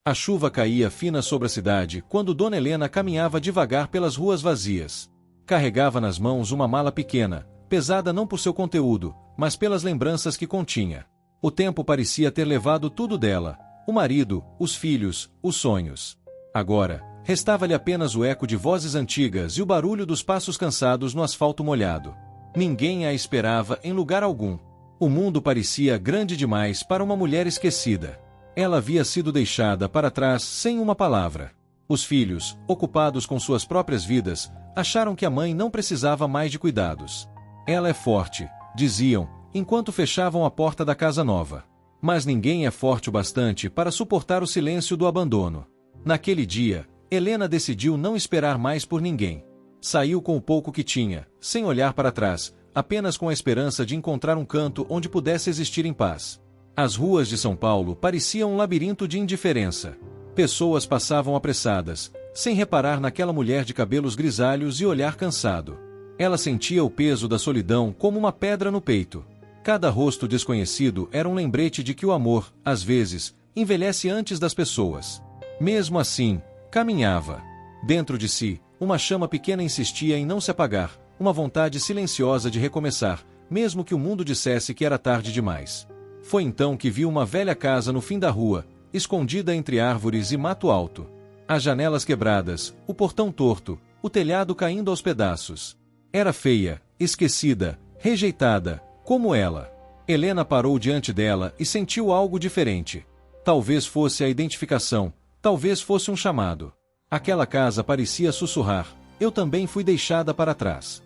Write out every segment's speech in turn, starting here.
A chuva caía fina sobre a cidade quando Dona Helena caminhava devagar pelas ruas vazias. Carregava nas mãos uma mala pequena, pesada não por seu conteúdo, mas pelas lembranças que continha. O tempo parecia ter levado tudo dela: o marido, os filhos, os sonhos. Agora, restava-lhe apenas o eco de vozes antigas e o barulho dos passos cansados no asfalto molhado. Ninguém a esperava em lugar algum. O mundo parecia grande demais para uma mulher esquecida. Ela havia sido deixada para trás sem uma palavra. Os filhos, ocupados com suas próprias vidas, acharam que a mãe não precisava mais de cuidados. Ela é forte, diziam, enquanto fechavam a porta da casa nova. Mas ninguém é forte o bastante para suportar o silêncio do abandono. Naquele dia, Helena decidiu não esperar mais por ninguém. Saiu com o pouco que tinha, sem olhar para trás, apenas com a esperança de encontrar um canto onde pudesse existir em paz. As ruas de São Paulo pareciam um labirinto de indiferença. Pessoas passavam apressadas, sem reparar naquela mulher de cabelos grisalhos e olhar cansado. Ela sentia o peso da solidão como uma pedra no peito. Cada rosto desconhecido era um lembrete de que o amor, às vezes, envelhece antes das pessoas. Mesmo assim, caminhava. Dentro de si, uma chama pequena insistia em não se apagar, uma vontade silenciosa de recomeçar, mesmo que o mundo dissesse que era tarde demais. Foi então que viu uma velha casa no fim da rua, escondida entre árvores e mato alto. As janelas quebradas, o portão torto, o telhado caindo aos pedaços. Era feia, esquecida, rejeitada, como ela. Helena parou diante dela e sentiu algo diferente. Talvez fosse a identificação, talvez fosse um chamado. Aquela casa parecia sussurrar: eu também fui deixada para trás.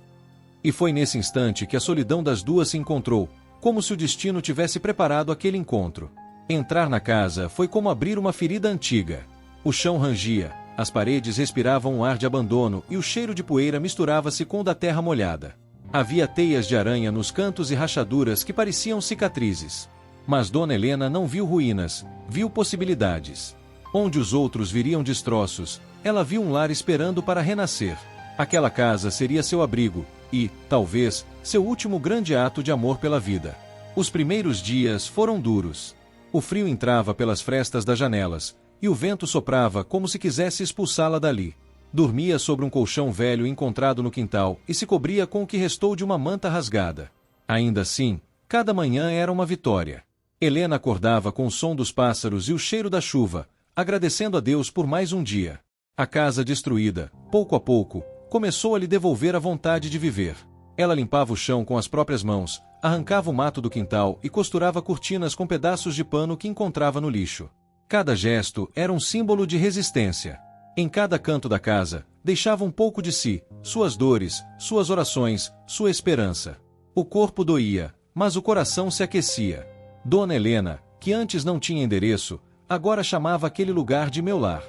E foi nesse instante que a solidão das duas se encontrou, como se o destino tivesse preparado aquele encontro. Entrar na casa foi como abrir uma ferida antiga. O chão rangia, as paredes respiravam um ar de abandono e o cheiro de poeira misturava-se com o da terra molhada. Havia teias de aranha nos cantos e rachaduras que pareciam cicatrizes. Mas Dona Helena não viu ruínas, viu possibilidades. Onde os outros viriam destroços, ela viu um lar esperando para renascer. Aquela casa seria seu abrigo e, talvez, seu último grande ato de amor pela vida. Os primeiros dias foram duros. O frio entrava pelas frestas das janelas, e o vento soprava como se quisesse expulsá-la dali. Dormia sobre um colchão velho encontrado no quintal e se cobria com o que restou de uma manta rasgada. Ainda assim, cada manhã era uma vitória. Helena acordava com o som dos pássaros e o cheiro da chuva, agradecendo a Deus por mais um dia. A casa destruída, pouco a pouco, começou a lhe devolver a vontade de viver. Ela limpava o chão com as próprias mãos, arrancava o mato do quintal e costurava cortinas com pedaços de pano que encontrava no lixo. Cada gesto era um símbolo de resistência. Em cada canto da casa, deixava um pouco de si, suas dores, suas orações, sua esperança. O corpo doía, mas o coração se aquecia. Dona Helena, que antes não tinha endereço, agora chamava aquele lugar de meu lar.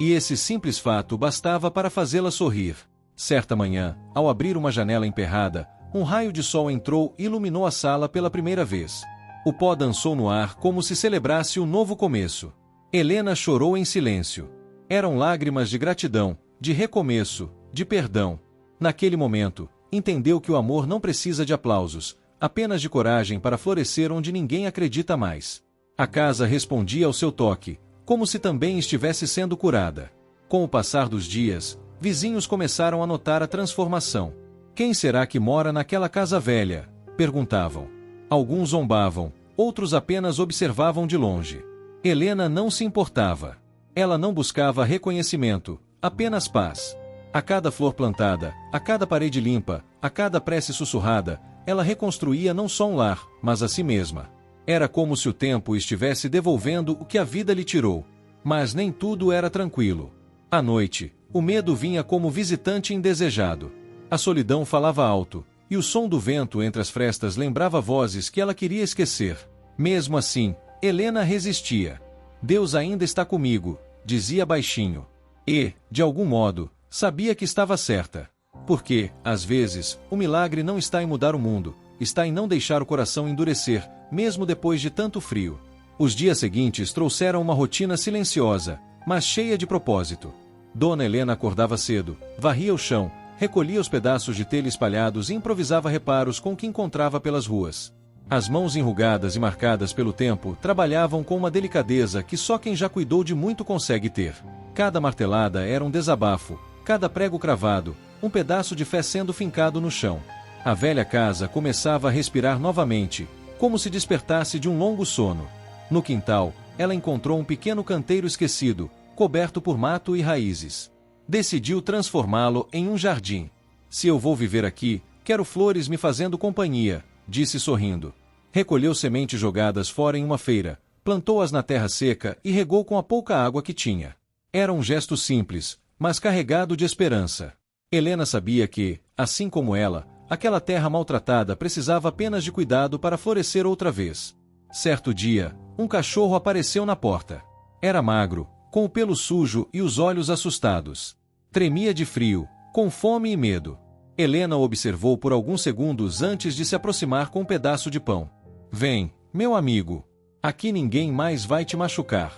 E esse simples fato bastava para fazê-la sorrir. Certa manhã, ao abrir uma janela emperrada, um raio de sol entrou e iluminou a sala pela primeira vez. O pó dançou no ar como se celebrasse um novo começo. Helena chorou em silêncio. Eram lágrimas de gratidão, de recomeço, de perdão. Naquele momento, entendeu que o amor não precisa de aplausos, apenas de coragem para florescer onde ninguém acredita mais. A casa respondia ao seu toque, como se também estivesse sendo curada. Com o passar dos dias, vizinhos começaram a notar a transformação. Quem será que mora naquela casa velha? Perguntavam. Alguns zombavam, outros apenas observavam de longe. Helena não se importava. Ela não buscava reconhecimento, apenas paz. A cada flor plantada, a cada parede limpa, a cada prece sussurrada, ela reconstruía não só um lar, mas a si mesma. Era como se o tempo estivesse devolvendo o que a vida lhe tirou. Mas nem tudo era tranquilo. À noite, o medo vinha como visitante indesejado. A solidão falava alto, e o som do vento entre as frestas lembrava vozes que ela queria esquecer. Mesmo assim, Helena resistia. Deus ainda está comigo, dizia baixinho. E, de algum modo, sabia que estava certa. Porque, às vezes, o milagre não está em mudar o mundo, está em não deixar o coração endurecer, mesmo depois de tanto frio. Os dias seguintes trouxeram uma rotina silenciosa, mas cheia de propósito. Dona Helena acordava cedo, varria o chão, recolhia os pedaços de telha espalhados e improvisava reparos com o que encontrava pelas ruas. As mãos enrugadas e marcadas pelo tempo trabalhavam com uma delicadeza que só quem já cuidou de muito consegue ter. Cada martelada era um desabafo, cada prego cravado, um pedaço de fé sendo fincado no chão. A velha casa começava a respirar novamente, como se despertasse de um longo sono. No quintal, ela encontrou um pequeno canteiro esquecido, coberto por mato e raízes. Decidiu transformá-lo em um jardim. Se eu vou viver aqui, quero flores me fazendo companhia, disse sorrindo. Recolheu sementes jogadas fora em uma feira, plantou-as na terra seca e regou com a pouca água que tinha. Era um gesto simples, mas carregado de esperança. Helena sabia que, assim como ela, aquela terra maltratada precisava apenas de cuidado para florescer outra vez. Certo dia, um cachorro apareceu na porta. Era magro, com o pelo sujo e os olhos assustados. Tremia de frio, com fome e medo. Helena o observou por alguns segundos antes de se aproximar com um pedaço de pão. Vem, meu amigo. Aqui ninguém mais vai te machucar.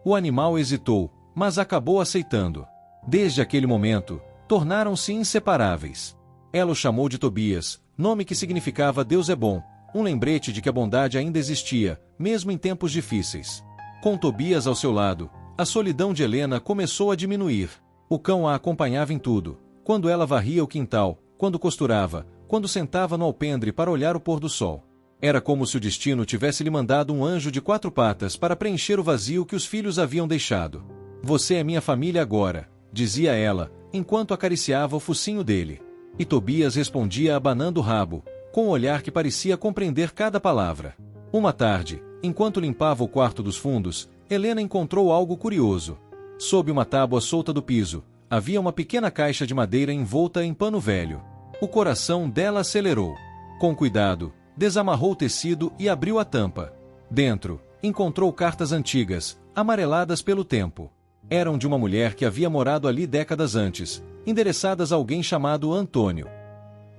O animal hesitou, mas acabou aceitando. Desde aquele momento, tornaram-se inseparáveis. Ela o chamou de Tobias, nome que significava Deus é bom, um lembrete de que a bondade ainda existia, mesmo em tempos difíceis. Com Tobias ao seu lado, a solidão de Helena começou a diminuir. O cão a acompanhava em tudo, quando ela varria o quintal, quando costurava, quando sentava no alpendre para olhar o pôr do sol. Era como se o destino tivesse lhe mandado um anjo de 4 patas para preencher o vazio que os filhos haviam deixado. Você é minha família agora, dizia ela, enquanto acariciava o focinho dele. E Tobias respondia abanando o rabo, com um olhar que parecia compreender cada palavra. Uma tarde, enquanto limpava o quarto dos fundos, Helena encontrou algo curioso. Sob uma tábua solta do piso, havia uma pequena caixa de madeira envolta em pano velho. O coração dela acelerou. Com cuidado, desamarrou o tecido e abriu a tampa. Dentro, encontrou cartas antigas, amareladas pelo tempo. Eram de uma mulher que havia morado ali décadas antes, endereçadas a alguém chamado Antônio.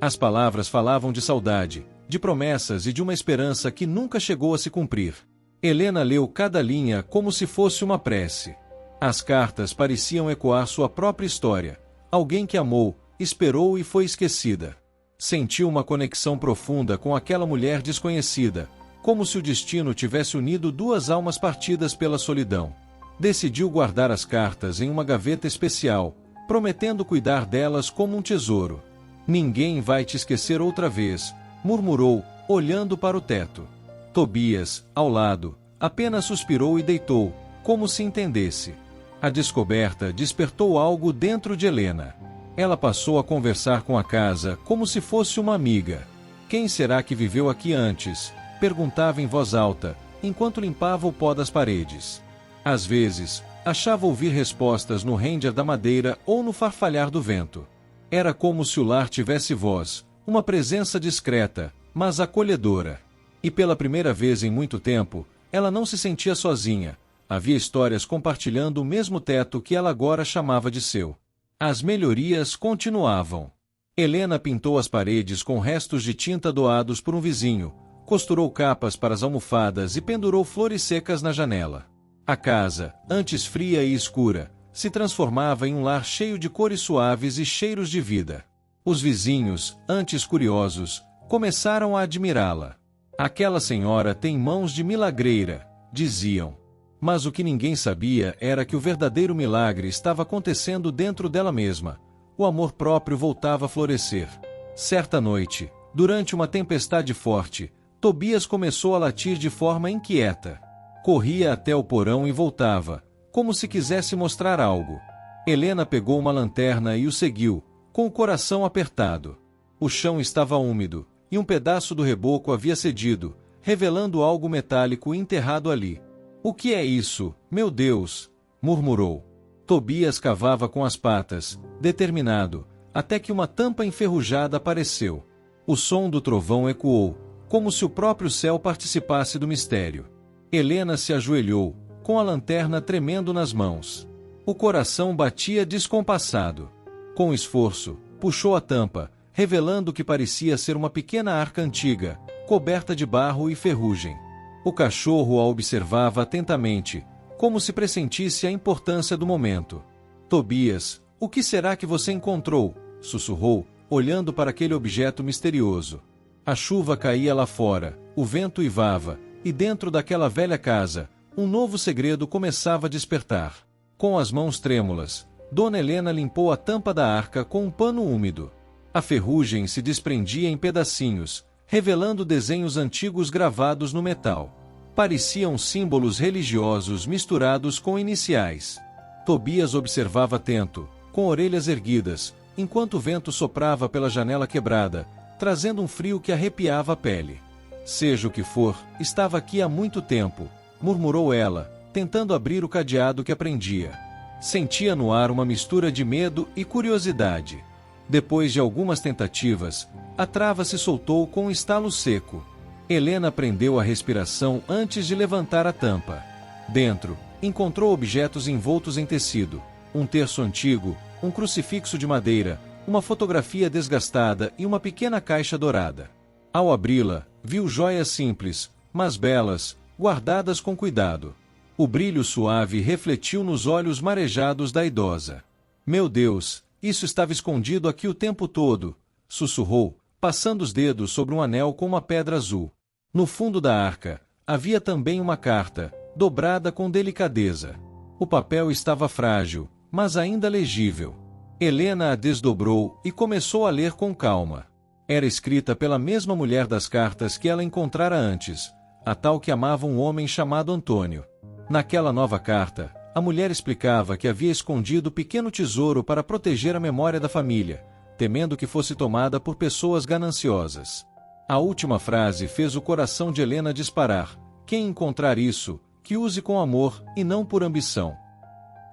As palavras falavam de saudade, de promessas e de uma esperança que nunca chegou a se cumprir. Helena leu cada linha como se fosse uma prece. As cartas pareciam ecoar sua própria história. Alguém que amou, esperou e foi esquecida. Sentiu uma conexão profunda com aquela mulher desconhecida, como se o destino tivesse unido 2 almas partidas pela solidão. Decidiu guardar as cartas em uma gaveta especial, prometendo cuidar delas como um tesouro. Ninguém vai te esquecer outra vez, murmurou, olhando para o teto. Tobias, ao lado, apenas suspirou e deitou, como se entendesse. A descoberta despertou algo dentro de Helena. Ela passou a conversar com a casa como se fosse uma amiga. Quem será que viveu aqui antes? Perguntava em voz alta, enquanto limpava o pó das paredes. Às vezes, achava ouvir respostas no render da madeira ou no farfalhar do vento. Era como se o lar tivesse voz, uma presença discreta, mas acolhedora. E pela primeira vez em muito tempo, ela não se sentia sozinha. Havia histórias compartilhando o mesmo teto que ela agora chamava de seu. As melhorias continuavam. Helena pintou as paredes com restos de tinta doados por um vizinho, costurou capas para as almofadas e pendurou flores secas na janela. A casa, antes fria e escura, se transformava em um lar cheio de cores suaves e cheiros de vida. Os vizinhos, antes curiosos, começaram a admirá-la. Aquela senhora tem mãos de milagreira, diziam. Mas o que ninguém sabia era que o verdadeiro milagre estava acontecendo dentro dela mesma. O amor próprio voltava a florescer. Certa noite, durante uma tempestade forte, Tobias começou a latir de forma inquieta. Corria até o porão e voltava, como se quisesse mostrar algo. Helena pegou uma lanterna e o seguiu, com o coração apertado. O chão estava úmido, e um pedaço do reboco havia cedido, revelando algo metálico enterrado ali. "O que é isso, meu Deus?" murmurou. Tobias cavava com as patas, determinado, até que uma tampa enferrujada apareceu. O som do trovão ecoou, como se o próprio céu participasse do mistério. Helena se ajoelhou, com a lanterna tremendo nas mãos. O coração batia descompassado. Com esforço, puxou a tampa, revelando o que parecia ser uma pequena arca antiga, coberta de barro e ferrugem. O cachorro a observava atentamente, como se pressentisse a importância do momento. "Tobias, o que será que você encontrou?" sussurrou, olhando para aquele objeto misterioso. A chuva caía lá fora, o vento uivava, e dentro daquela velha casa, um novo segredo começava a despertar. Com as mãos trêmulas, Dona Helena limpou a tampa da arca com um pano úmido. A ferrugem se desprendia em pedacinhos, revelando desenhos antigos gravados no metal. Pareciam símbolos religiosos misturados com iniciais. Tobias observava atento, com orelhas erguidas, enquanto o vento soprava pela janela quebrada, trazendo um frio que arrepiava a pele. Seja o que for, estava aqui há muito tempo, murmurou ela, tentando abrir o cadeado que aprendia. Sentia no ar uma mistura de medo e curiosidade. Depois de algumas tentativas, a trava se soltou com um estalo seco. Helena prendeu a respiração antes de levantar a tampa. Dentro, encontrou objetos envoltos em tecido, um terço antigo, um crucifixo de madeira, uma fotografia desgastada e uma pequena caixa dourada. Ao abri-la, viu joias simples, mas belas, guardadas com cuidado. O brilho suave refletiu nos olhos marejados da idosa. Meu Deus, isso estava escondido aqui o tempo todo, sussurrou, passando os dedos sobre um anel com uma pedra azul. No fundo da arca, havia também uma carta, dobrada com delicadeza. O papel estava frágil, mas ainda legível. Helena a desdobrou e começou a ler com calma. Era escrita pela mesma mulher das cartas que ela encontrara antes, a tal que amava um homem chamado Antônio. Naquela nova carta, a mulher explicava que havia escondido pequeno tesouro para proteger a memória da família, temendo que fosse tomada por pessoas gananciosas. A última frase fez o coração de Helena disparar. Quem encontrar isso, que use com amor e não por ambição.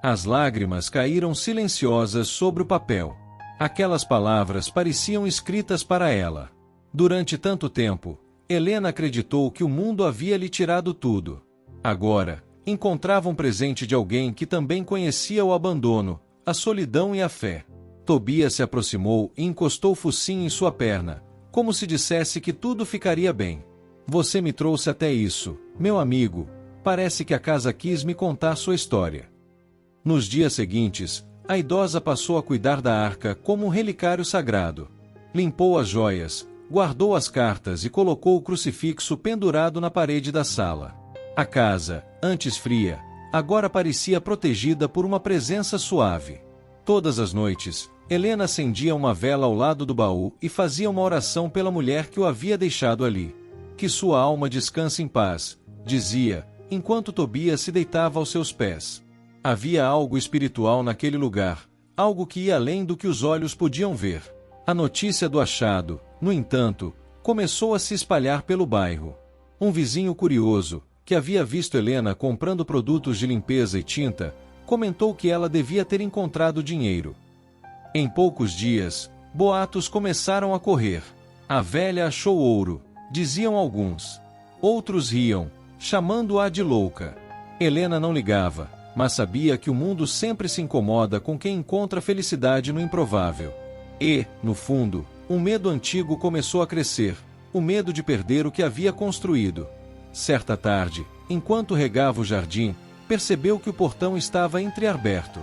As lágrimas caíram silenciosas sobre o papel. Aquelas palavras pareciam escritas para ela. Durante tanto tempo, Helena acreditou que o mundo havia lhe tirado tudo. Agora, encontrava um presente de alguém que também conhecia o abandono, a solidão e a fé. Tobias se aproximou e encostou o focinho em sua perna, como se dissesse que tudo ficaria bem. Você me trouxe até isso, meu amigo. Parece que a casa quis me contar sua história. Nos dias seguintes, a idosa passou a cuidar da arca como um relicário sagrado. Limpou as joias, guardou as cartas e colocou o crucifixo pendurado na parede da sala. A casa, antes fria, agora parecia protegida por uma presença suave. Todas as noites, Helena acendia uma vela ao lado do baú e fazia uma oração pela mulher que o havia deixado ali. Que sua alma descanse em paz, dizia, enquanto Tobias se deitava aos seus pés. Havia algo espiritual naquele lugar, algo que ia além do que os olhos podiam ver. A notícia do achado, no entanto, começou a se espalhar pelo bairro. Um vizinho curioso, que havia visto Helena comprando produtos de limpeza e tinta, comentou que ela devia ter encontrado dinheiro. Em poucos dias, boatos começaram a correr. A velha achou ouro, diziam alguns. Outros riam, chamando-a de louca. Helena não ligava, mas sabia que o mundo sempre se incomoda com quem encontra felicidade no improvável. E, no fundo, um medo antigo começou a crescer, o medo de perder o que havia construído. Certa tarde, enquanto regava o jardim, percebeu que o portão estava entreaberto.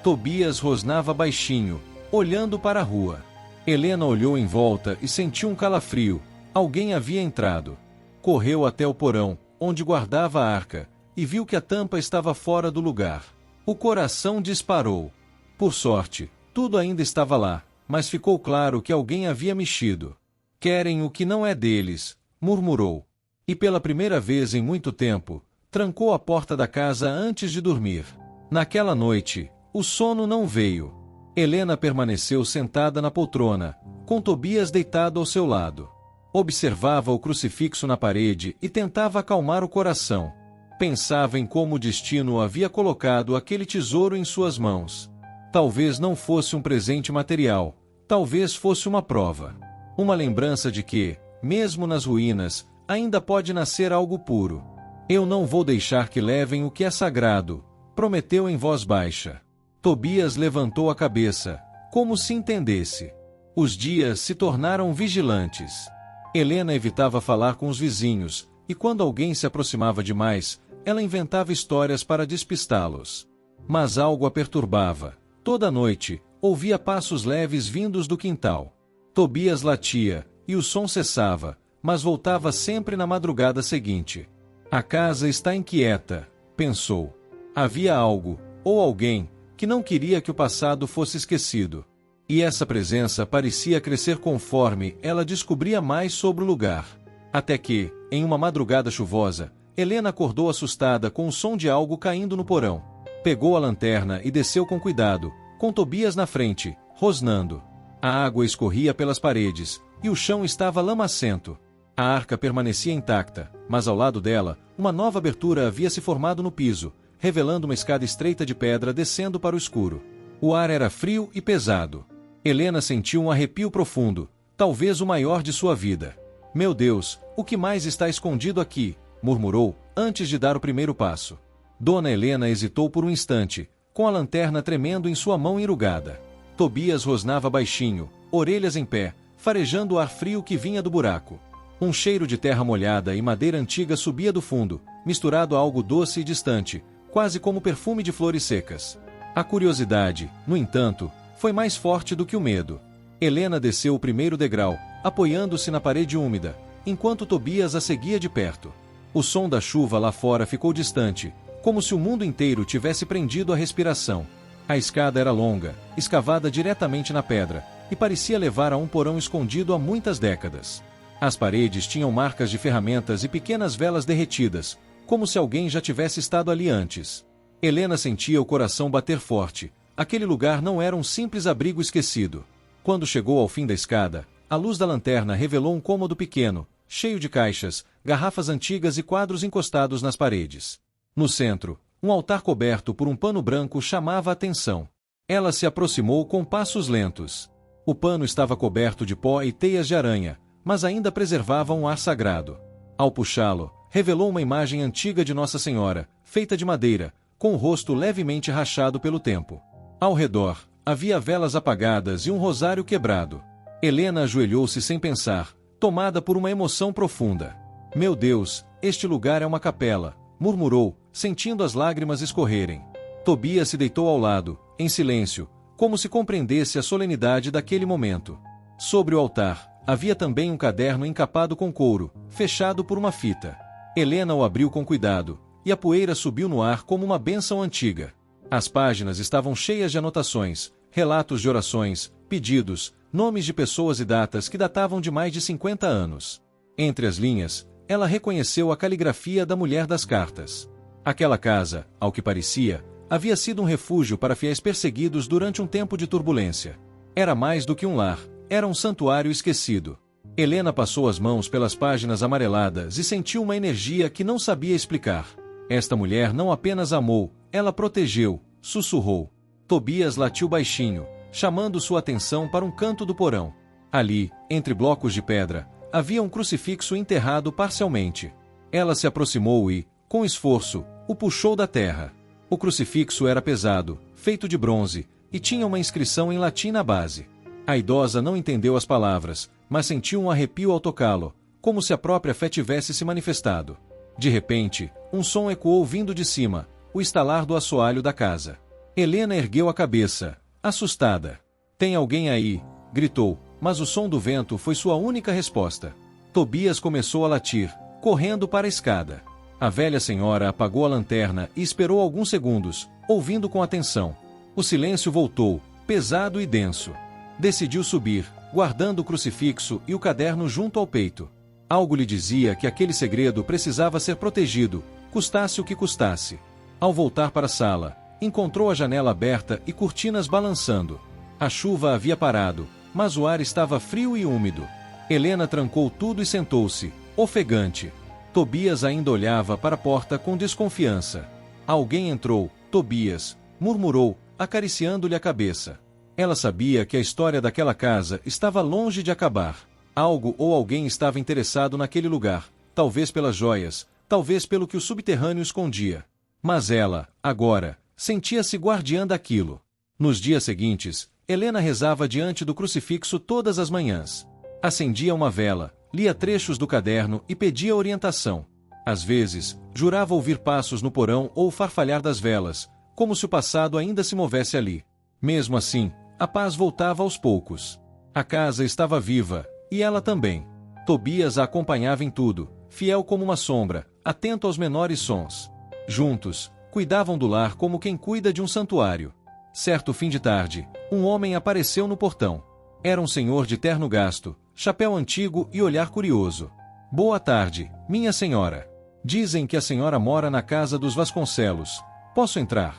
Tobias rosnava baixinho, olhando para a rua. Helena olhou em volta e sentiu um calafrio. Alguém havia entrado. Correu até o porão, onde guardava a arca, e viu que a tampa estava fora do lugar. O coração disparou. Por sorte, tudo ainda estava lá, mas ficou claro que alguém havia mexido. Querem o que não é deles, murmurou. E pela primeira vez em muito tempo, trancou a porta da casa antes de dormir. Naquela noite, o sono não veio. Helena permaneceu sentada na poltrona, com Tobias deitado ao seu lado. Observava o crucifixo na parede e tentava acalmar o coração. Pensava em como o destino havia colocado aquele tesouro em suas mãos. Talvez não fosse um presente material, talvez fosse uma prova. Uma lembrança de que, mesmo nas ruínas, ainda pode nascer algo puro. Eu não vou deixar que levem o que é sagrado, prometeu em voz baixa. Tobias levantou a cabeça, como se entendesse. Os dias se tornaram vigilantes. Helena evitava falar com os vizinhos, e quando alguém se aproximava demais, ela inventava histórias para despistá-los. Mas algo a perturbava. Toda noite, ouvia passos leves vindos do quintal. Tobias latia, e o som cessava, mas voltava sempre na madrugada seguinte. A casa está inquieta, pensou. Havia algo, ou alguém, que não queria que o passado fosse esquecido. E essa presença parecia crescer conforme ela descobria mais sobre o lugar. Até que, em uma madrugada chuvosa, Helena acordou assustada com o som de algo caindo no porão. Pegou a lanterna e desceu com cuidado, com Tobias na frente, rosnando. A água escorria pelas paredes, e o chão estava lamacento. A arca permanecia intacta, mas ao lado dela, uma nova abertura havia se formado no piso, revelando uma escada estreita de pedra descendo para o escuro. O ar era frio e pesado. Helena sentiu um arrepio profundo, talvez o maior de sua vida. Meu Deus, o que mais está escondido aqui? Murmurou, antes de dar o primeiro passo. Dona Helena hesitou por um instante, com a lanterna tremendo em sua mão enrugada. Tobias rosnava baixinho, orelhas em pé, farejando o ar frio que vinha do buraco. Um cheiro de terra molhada e madeira antiga subia do fundo, misturado a algo doce e distante, quase como perfume de flores secas. A curiosidade, no entanto, foi mais forte do que o medo. Helena desceu o primeiro degrau, apoiando-se na parede úmida, enquanto Tobias a seguia de perto. O som da chuva lá fora ficou distante, como se o mundo inteiro tivesse prendido a respiração. A escada era longa, escavada diretamente na pedra, e parecia levar a um porão escondido há muitas décadas. As paredes tinham marcas de ferramentas e pequenas velas derretidas, como se alguém já tivesse estado ali antes. Helena sentia o coração bater forte. Aquele lugar não era um simples abrigo esquecido. Quando chegou ao fim da escada, a luz da lanterna revelou um cômodo pequeno, cheio de caixas, garrafas antigas e quadros encostados nas paredes. No centro, um altar coberto por um pano branco chamava a atenção. Ela se aproximou com passos lentos. O pano estava coberto de pó e teias de aranha, mas ainda preservava um ar sagrado. Ao puxá-lo, revelou uma imagem antiga de Nossa Senhora, feita de madeira, com o rosto levemente rachado pelo tempo. Ao redor, havia velas apagadas e um rosário quebrado. Helena ajoelhou-se sem pensar, tomada por uma emoção profunda. Meu Deus, este lugar é uma capela, murmurou, sentindo as lágrimas escorrerem. Tobias se deitou ao lado, em silêncio, como se compreendesse a solenidade daquele momento. Sobre o altar, havia também um caderno encapado com couro, fechado por uma fita. Helena o abriu com cuidado, e a poeira subiu no ar como uma bênção antiga. As páginas estavam cheias de anotações, relatos de orações, pedidos, nomes de pessoas e datas que datavam de mais de 50 anos. Entre as linhas, ela reconheceu a caligrafia da mulher das cartas. Aquela casa, ao que parecia, havia sido um refúgio para fiéis perseguidos durante um tempo de turbulência. Era mais do que um lar, era um santuário esquecido. Helena passou as mãos pelas páginas amareladas e sentiu uma energia que não sabia explicar. Esta mulher não apenas amou, ela protegeu, sussurrou. Tobias latiu baixinho, chamando sua atenção para um canto do porão. Ali, entre blocos de pedra, havia um crucifixo enterrado parcialmente. Ela se aproximou e, com esforço, o puxou da terra. O crucifixo era pesado, feito de bronze, e tinha uma inscrição em latim na base. A idosa não entendeu as palavras, mas sentiu um arrepio ao tocá-lo, como se a própria fé tivesse se manifestado. De repente, um som ecoou vindo de cima, o estalar do assoalho da casa. Helena ergueu a cabeça, assustada. Tem alguém aí, gritou, mas o som do vento foi sua única resposta. Tobias começou a latir, correndo para a escada. A velha senhora apagou a lanterna e esperou alguns segundos, ouvindo com atenção. O silêncio voltou, pesado e denso. Decidiu subir, guardando o crucifixo e o caderno junto ao peito. Algo lhe dizia que aquele segredo precisava ser protegido, custasse o que custasse. Ao voltar para a sala, encontrou a janela aberta e cortinas balançando. A chuva havia parado, mas o ar estava frio e úmido. Helena trancou tudo e sentou-se, ofegante. Tobias ainda olhava para a porta com desconfiança. Alguém entrou, Tobias, murmurou, acariciando-lhe a cabeça. Ela sabia que a história daquela casa estava longe de acabar. Algo ou alguém estava interessado naquele lugar, talvez pelas joias, talvez pelo que o subterrâneo escondia. Mas ela, agora, sentia-se guardiã daquilo. Nos dias seguintes, Helena rezava diante do crucifixo todas as manhãs. Acendia uma vela, lia trechos do caderno e pedia orientação. Às vezes, jurava ouvir passos no porão ou o farfalhar das velas, como se o passado ainda se movesse ali. Mesmo assim, a paz voltava aos poucos. A casa estava viva, e ela também. Tobias a acompanhava em tudo, fiel como uma sombra, atento aos menores sons. Juntos, cuidavam do lar como quem cuida de um santuário. Certo fim de tarde, um homem apareceu no portão. Era um senhor de terno gasto, chapéu antigo e olhar curioso. Boa tarde, minha senhora. Dizem que a senhora mora na casa dos Vasconcelos. Posso entrar?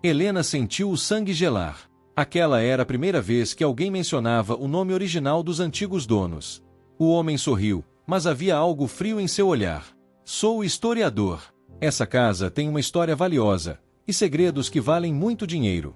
Helena sentiu o sangue gelar. Aquela era a primeira vez que alguém mencionava o nome original dos antigos donos. O homem sorriu, mas havia algo frio em seu olhar. Sou historiador. Essa casa tem uma história valiosa, e segredos que valem muito dinheiro.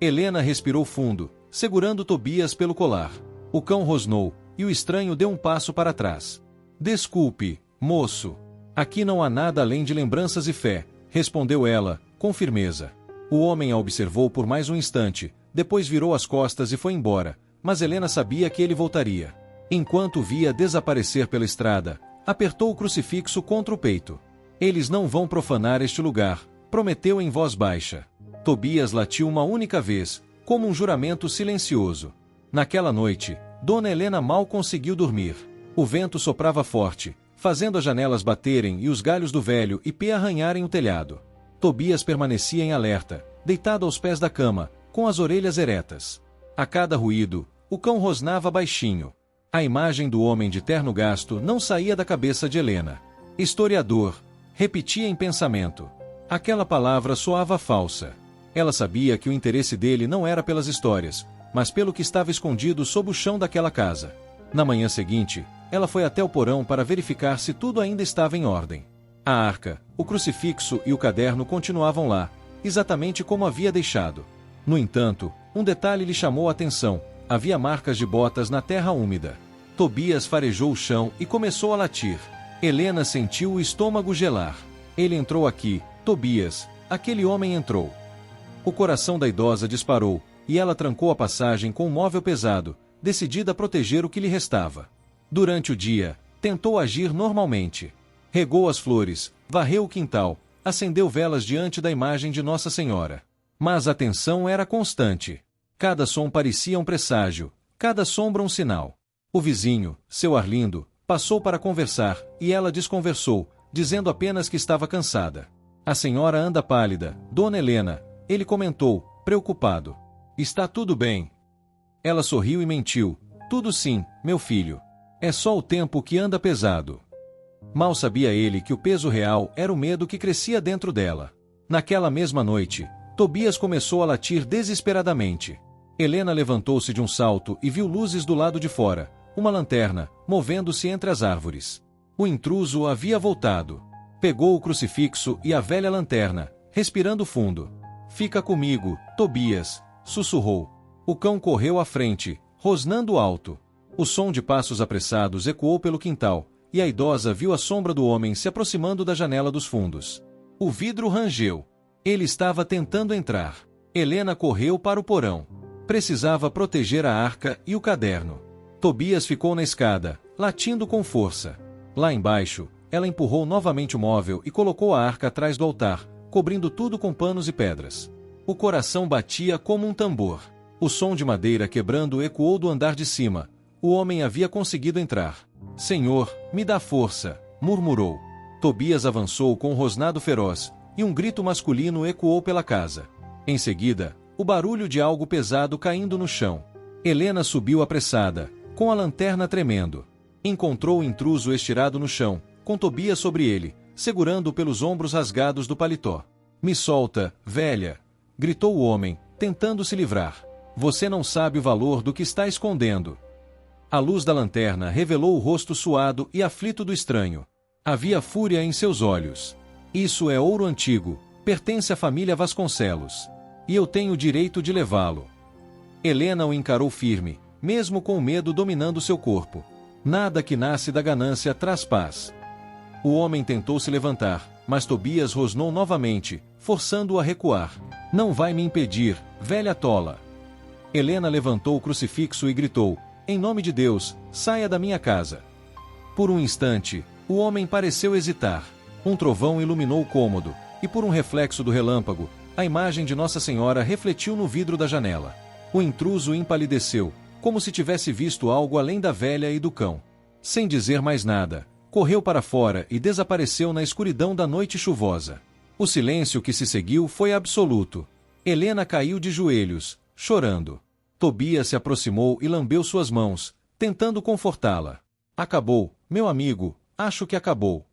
Helena respirou fundo, segurando Tobias pelo colar. O cão rosnou, e o estranho deu um passo para trás. Desculpe, moço. Aqui não há nada além de lembranças e fé, respondeu ela, com firmeza. O homem a observou por mais um instante, depois virou as costas e foi embora, mas Helena sabia que ele voltaria. Enquanto via desaparecer pela estrada, apertou o crucifixo contra o peito. Eles não vão profanar este lugar, prometeu em voz baixa. Tobias latiu uma única vez, como um juramento silencioso. Naquela noite, Dona Helena mal conseguiu dormir. O vento soprava forte, fazendo as janelas baterem e os galhos do velho ipê arranharem o telhado. Tobias permanecia em alerta, deitado aos pés da cama, com as orelhas eretas. A cada ruído, o cão rosnava baixinho. A imagem do homem de terno gasto não saía da cabeça de Helena. Historiador, repetia em pensamento. Aquela palavra soava falsa. Ela sabia que o interesse dele não era pelas histórias, mas pelo que estava escondido sob o chão daquela casa. Na manhã seguinte, ela foi até o porão para verificar se tudo ainda estava em ordem. A arca, o crucifixo e o caderno continuavam lá, exatamente como havia deixado. No entanto, um detalhe lhe chamou a atenção: havia marcas de botas na terra úmida. Tobias farejou o chão e começou a latir. Helena sentiu o estômago gelar. Ele entrou aqui, Tobias, aquele homem entrou. O coração da idosa disparou, e ela trancou a passagem com um móvel pesado, decidida a proteger o que lhe restava. Durante o dia, tentou agir normalmente. Regou as flores, varreu o quintal, acendeu velas diante da imagem de Nossa Senhora. Mas a tensão era constante. Cada som parecia um presságio, cada sombra um sinal. O vizinho, seu Arlindo, passou para conversar, e ela desconversou, dizendo apenas que estava cansada. A senhora anda pálida, Dona Helena, ele comentou, preocupado. Está tudo bem? Ela sorriu e mentiu. Tudo sim, meu filho. É só o tempo que anda pesado. Mal sabia ele que o peso real era o medo que crescia dentro dela. Naquela mesma noite, Tobias começou a latir desesperadamente. Helena levantou-se de um salto e viu luzes do lado de fora, uma lanterna, movendo-se entre as árvores. O intruso havia voltado. Pegou o crucifixo e a velha lanterna, respirando fundo. Fica comigo, Tobias, sussurrou. O cão correu à frente, rosnando alto. O som de passos apressados ecoou pelo quintal, e a idosa viu a sombra do homem se aproximando da janela dos fundos. O vidro rangeu. Ele estava tentando entrar. Helena correu para o porão. Precisava proteger a arca e o caderno. Tobias ficou na escada, latindo com força. Lá embaixo, ela empurrou novamente o móvel e colocou a arca atrás do altar, cobrindo tudo com panos e pedras. O coração batia como um tambor. O som de madeira quebrando ecoou do andar de cima. O homem havia conseguido entrar. Senhor, me dá força, murmurou. Tobias avançou com um rosnado feroz, e um grito masculino ecoou pela casa. Em seguida, o barulho de algo pesado caindo no chão. Helena subiu apressada, com a lanterna tremendo. Encontrou o intruso estirado no chão, com Tobias sobre ele, segurando-o pelos ombros rasgados do paletó. Me solta, velha! Gritou o homem, tentando se livrar. Você não sabe o valor do que está escondendo. A luz da lanterna revelou o rosto suado e aflito do estranho. Havia fúria em seus olhos. Isso é ouro antigo, pertence à família Vasconcelos. E eu tenho o direito de levá-lo. Helena o encarou firme, mesmo com o medo dominando seu corpo. Nada que nasce da ganância traz paz. O homem tentou se levantar, mas Tobias rosnou novamente, forçando-o a recuar. Não vai me impedir, velha tola. Helena levantou o crucifixo e gritou, em nome de Deus, saia da minha casa. Por um instante, o homem pareceu hesitar. Um trovão iluminou o cômodo, e por um reflexo do relâmpago, a imagem de Nossa Senhora refletiu no vidro da janela. O intruso empalideceu, como se tivesse visto algo além da velha e do cão. Sem dizer mais nada, correu para fora e desapareceu na escuridão da noite chuvosa. O silêncio que se seguiu foi absoluto. Helena caiu de joelhos, chorando. Tobias se aproximou e lambeu suas mãos, tentando confortá-la. Acabou, meu amigo, acho que acabou.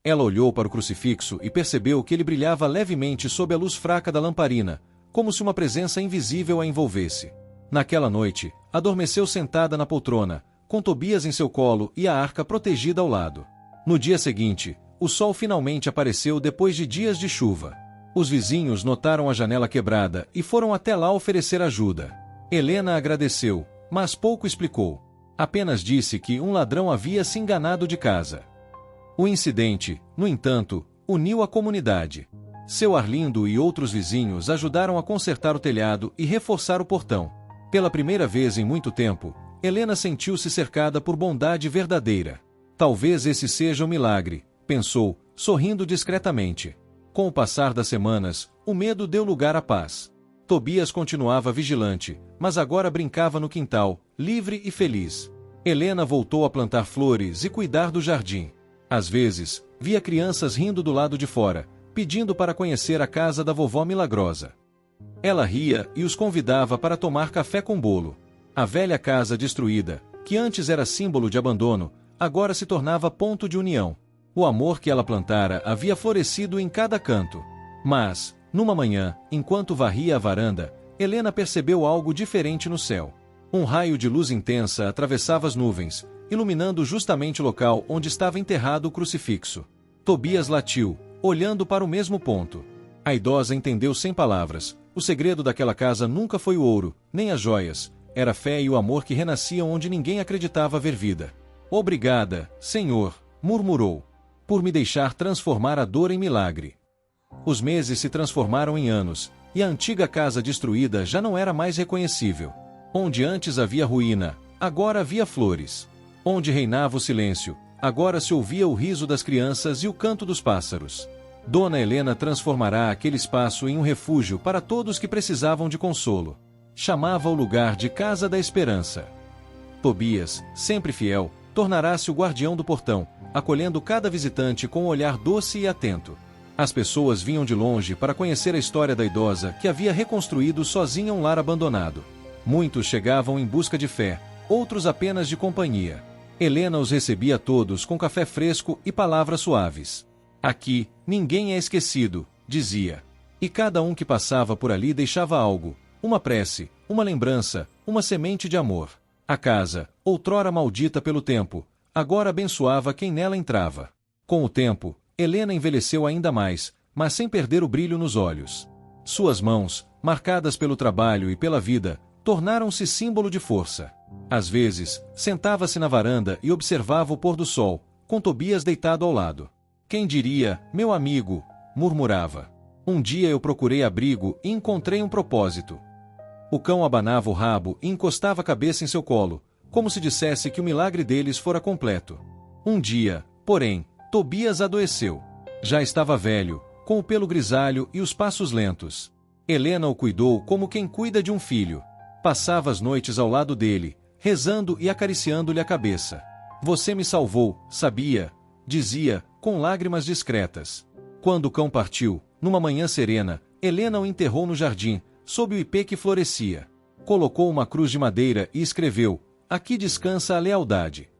Ela olhou para o crucifixo e percebeu que ele brilhava levemente sob a luz fraca da lamparina, como se uma presença invisível a envolvesse. Naquela noite, adormeceu sentada na poltrona, com Tobias em seu colo e a arca protegida ao lado. No dia seguinte, o sol finalmente apareceu depois de dias de chuva. Os vizinhos notaram a janela quebrada e foram até lá oferecer ajuda. Helena agradeceu, mas pouco explicou. Apenas disse que um ladrão havia se enganado de casa. O incidente, no entanto, uniu a comunidade. Seu Arlindo e outros vizinhos ajudaram a consertar o telhado e reforçar o portão. Pela primeira vez em muito tempo, Helena sentiu-se cercada por bondade verdadeira. Talvez esse seja um milagre, pensou, sorrindo discretamente. Com o passar das semanas, o medo deu lugar à paz. Tobias continuava vigilante, mas agora brincava no quintal, livre e feliz. Helena voltou a plantar flores e cuidar do jardim. Às vezes, via crianças rindo do lado de fora, pedindo para conhecer a casa da vovó milagrosa. Ela ria e os convidava para tomar café com bolo. A velha casa destruída, que antes era símbolo de abandono, agora se tornava ponto de união. O amor que ela plantara havia florescido em cada canto. Mas, numa manhã, enquanto varria a varanda, Helena percebeu algo diferente no céu. Um raio de luz intensa atravessava as nuvens, iluminando justamente o local onde estava enterrado o crucifixo. Tobias latiu, olhando para o mesmo ponto. A idosa entendeu sem palavras. O segredo daquela casa nunca foi o ouro, nem as joias. Era a fé e o amor que renasciam onde ninguém acreditava haver vida. Obrigada, Senhor, murmurou, por me deixar transformar a dor em milagre. Os meses se transformaram em anos, e a antiga casa destruída já não era mais reconhecível. Onde antes havia ruína, agora havia flores. Onde reinava o silêncio, agora se ouvia o riso das crianças e o canto dos pássaros. Dona Helena transformará aquele espaço em um refúgio para todos que precisavam de consolo. Chamava o lugar de Casa da Esperança. Tobias, sempre fiel, tornará-se o guardião do portão, acolhendo cada visitante com um olhar doce e atento. As pessoas vinham de longe para conhecer a história da idosa que havia reconstruído sozinha um lar abandonado. Muitos chegavam em busca de fé, outros apenas de companhia. Helena os recebia todos com café fresco e palavras suaves. Aqui, ninguém é esquecido, dizia. E cada um que passava por ali deixava algo, uma prece, uma lembrança, uma semente de amor. A casa, outrora maldita pelo tempo, agora abençoava quem nela entrava. Com o tempo, Helena envelheceu ainda mais, mas sem perder o brilho nos olhos. Suas mãos, marcadas pelo trabalho e pela vida, tornaram-se símbolo de força. Às vezes, sentava-se na varanda e observava o pôr do sol, com Tobias deitado ao lado. Quem diria, meu amigo, murmurava. Um dia eu procurei abrigo e encontrei um propósito. O cão abanava o rabo e encostava a cabeça em seu colo, como se dissesse que o milagre deles fora completo. Um dia, porém, Tobias adoeceu. Já estava velho, com o pelo grisalho e os passos lentos. Helena o cuidou como quem cuida de um filho. Passava as noites ao lado dele, rezando e acariciando-lhe a cabeça. Você me salvou, sabia? Dizia, com lágrimas discretas. Quando o cão partiu, numa manhã serena, Helena o enterrou no jardim, sob o ipê que florescia. Colocou uma cruz de madeira e escreveu, aqui descansa a lealdade.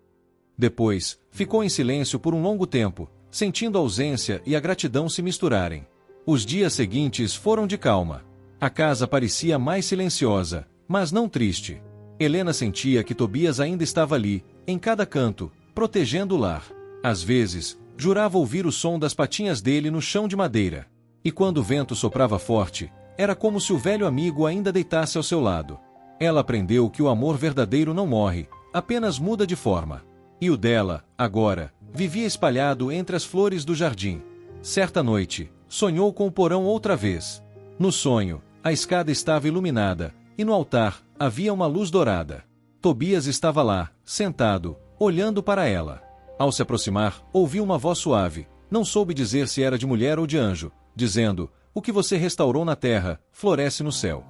Depois, ficou em silêncio por um longo tempo, sentindo a ausência e a gratidão se misturarem. Os dias seguintes foram de calma. A casa parecia mais silenciosa, mas não triste. Helena sentia que Tobias ainda estava ali, em cada canto, protegendo o lar. Às vezes, jurava ouvir o som das patinhas dele no chão de madeira. E quando o vento soprava forte, era como se o velho amigo ainda deitasse ao seu lado. Ela aprendeu que o amor verdadeiro não morre, apenas muda de forma. E o dela, agora, vivia espalhado entre as flores do jardim. Certa noite, sonhou com o porão outra vez. No sonho, a escada estava iluminada, e no altar, havia uma luz dourada. Tobias estava lá, sentado, olhando para ela. Ao se aproximar, ouviu uma voz suave, não soube dizer se era de mulher ou de anjo, dizendo, o que você restaurou na terra, floresce no céu.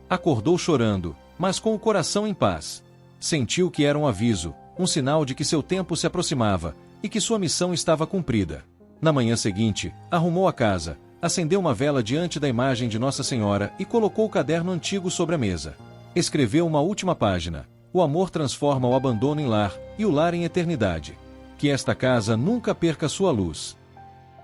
Acordou chorando, mas com o coração em paz. Sentiu que era um aviso, um sinal de que seu tempo se aproximava e que sua missão estava cumprida. Na manhã seguinte, arrumou a casa, acendeu uma vela diante da imagem de Nossa Senhora e colocou o caderno antigo sobre a mesa. Escreveu uma última página: o amor transforma o abandono em lar e o lar em eternidade. Que esta casa nunca perca sua luz.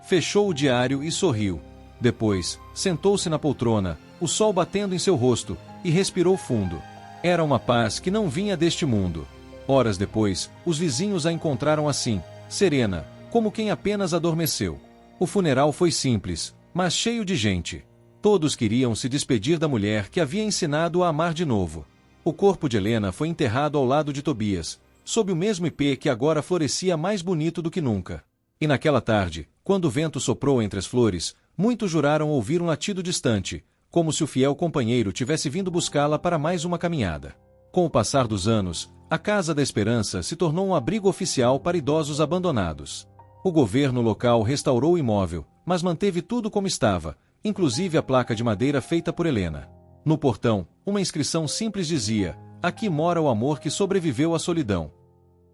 Fechou o diário e sorriu. Depois, sentou-se na poltrona, o sol batendo em seu rosto, e respirou fundo. Era uma paz que não vinha deste mundo. Horas depois, os vizinhos a encontraram assim, serena, como quem apenas adormeceu. O funeral foi simples, mas cheio de gente. Todos queriam se despedir da mulher que havia ensinado a amar de novo. O corpo de Helena foi enterrado ao lado de Tobias, sob o mesmo ipê que agora florescia mais bonito do que nunca. E naquela tarde, quando o vento soprou entre as flores, muitos juraram ouvir um latido distante, como se o fiel companheiro tivesse vindo buscá-la para mais uma caminhada. Com o passar dos anos, a Casa da Esperança se tornou um abrigo oficial para idosos abandonados. O governo local restaurou o imóvel, mas manteve tudo como estava, inclusive a placa de madeira feita por Helena. No portão, uma inscrição simples dizia: aqui mora o amor que sobreviveu à solidão.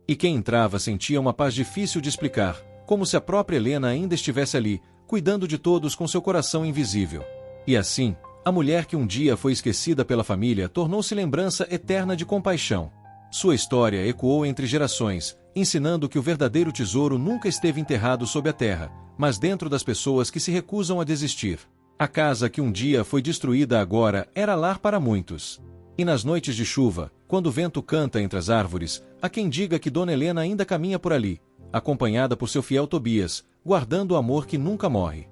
E quem entrava sentia uma paz difícil de explicar, como se a própria Helena ainda estivesse ali, cuidando de todos com seu coração invisível. E assim, a mulher que um dia foi esquecida pela família tornou-se lembrança eterna de compaixão. Sua história ecoou entre gerações, ensinando que o verdadeiro tesouro nunca esteve enterrado sob a terra, mas dentro das pessoas que se recusam a desistir. A casa que um dia foi destruída agora era lar para muitos. E nas noites de chuva, quando o vento canta entre as árvores, há quem diga que Dona Helena ainda caminha por ali, acompanhada por seu fiel Tobias, guardando o amor que nunca morre.